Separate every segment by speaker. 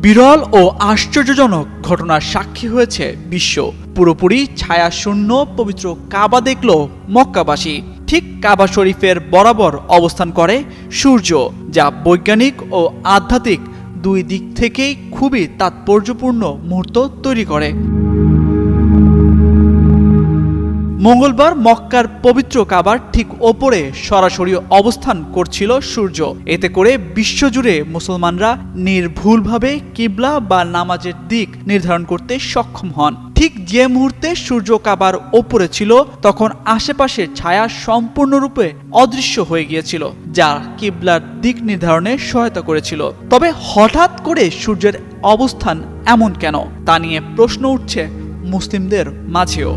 Speaker 1: বিরল ও আশ্চর্যজনক ঘটনার সাক্ষী হয়েছে বিশ্ব। পুরোপুরি ছায়াশূন্য পবিত্র কাবা দেখল মক্কাবাসী। ঠিক কাবা শরীফের বরাবর অবস্থান করে সূর্য, যা বৈজ্ঞানিক ও আধ্যাত্মিক দুই দিক থেকেই খুবই তাৎপর্যপূর্ণ মুহূর্ত তৈরি করে। মঙ্গলবার মক্কার পবিত্র কাবার ঠিক ওপরে সরাসরি অবস্থান করছিল সূর্য। এতে করে বিশ্বজুড়ে মুসলমানরা নির্ভুলভাবে কিবলা বা নামাজের দিক নির্ধারণ করতে সক্ষম হন। ঠিক যে মুহূর্তে সূর্য কাবার ওপরে ছিল, তখন আশেপাশের ছায়া সম্পূর্ণরূপে অদৃশ্য হয়ে গিয়েছিল, যা কিবলার দিক নির্ধারণে সহায়তা করেছিল। তবে হঠাৎ করে সূর্যের অবস্থান এমন কেন, তা নিয়ে প্রশ্ন উঠছে মুসলিমদের মাঝেও।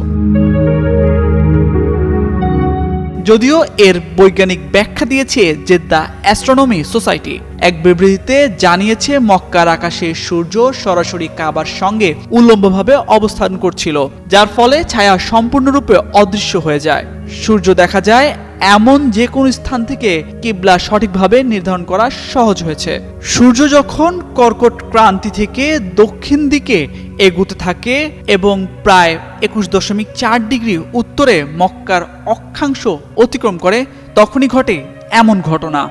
Speaker 1: যদিও এর বৈজ্ঞানিক ব্যাখ্যা দিয়েছে জেদ্দা অ্যাস্ট্রোনমি সোসাইটি। এক বিবৃতিতে জানিয়েছে, মক্কার আকাশে সূর্য সরাসরি কাবার সঙ্গে উল্লম্বভাবে অবস্থান করছিল, যার ফলে ছায়া সম্পূর্ণরূপে অদৃশ্য হয়ে যায়। সূর্য দেখা যায় এমন যে কোনো স্থান থেকে কিবলা সঠিকভাবে নির্ধারণ করা সহজ হয়েছে। সূর্য যখন কর্কট ক্রান্তি থেকে দক্ষিণ দিকে এগুতে থাকে এবং প্রায় 21.4 ডিগ্রি উত্তরে মক্কার অক্ষাংশ অতিক্রম করে, তখনই ঘটে এমন ঘটনা।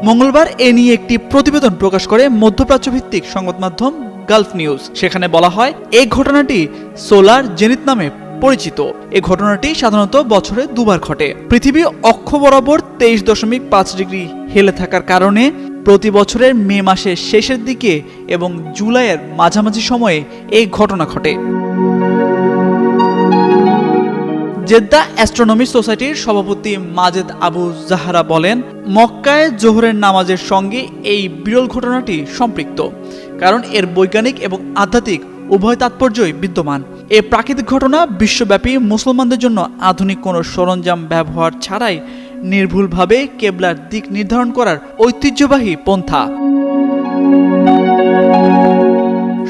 Speaker 1: মঙ্গলবার এ নিয়ে একটি প্রতিবেদন প্রকাশ করে মধ্যপ্রাচ্য ভিত্তিক সংবাদ মাধ্যম গালফ নিউজ। সেখানে বলা হয়, এই ঘটনাটি সোলার জেনিথ নামে পরিচিত। এই ঘটনাটি সাধারণত বছরে দুবার ঘটে। পৃথিবী অক্ষ বরাবর 23.5 ডিগ্রি হেলে থাকার কারণে প্রতি বছরের মে মাসের শেষের দিকে এবং জুলাইয়ের মাঝামাঝি সময়ে এই ঘটনা ঘটে। জেদ্দা অ্যাস্ট্রোনমি সোসাইটির সভাপতি মাজেদ আবু জাহরা বলেন, মক্কায় জোহরের নামাজের সঙ্গে এই বিরল ঘটনাটি সম্পৃক্ত, কারণ এর বৈজ্ঞানিক এবং আধ্যাত্মিক উভয় তাৎপর্যই বিদ্যমান। এ প্রাকৃতিক ঘটনা বিশ্বব্যাপী মুসলমানদের জন্য আধুনিক কোনো সরঞ্জাম ব্যবহার ছাড়াই নির্ভুলভাবে কেবলার দিক নির্ধারণ করার ঐতিহ্যবাহী পন্থা।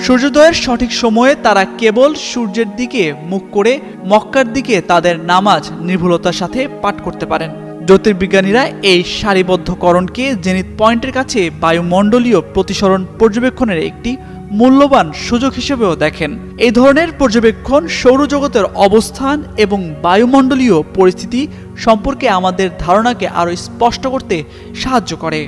Speaker 1: সূর্যোদয়ের সঠিক সময়ে তারা কেবল সূর্যের দিকে মুখ করে মক্কার দিকে তাদের নামাজ নির্ভুলতার সাথে পাঠ করতে পারেন। জ্যোতির্বিজ্ঞানীরা এই সারিবদ্ধকরণকে জেনিথ পয়েন্টের কাছে বায়ুমণ্ডলীয় প্রতিসরণ পর্যবেক্ষণের একটি মূল্যবান সুযোগ হিসেবেও দেখেন। এই ধরনের পর্যবেক্ষণ সৌরজগতের অবস্থান এবং বায়ুমণ্ডলীয় পরিস্থিতি সম্পর্কে আমাদের ধারণাকে আরও স্পষ্ট করতে সাহায্য করে।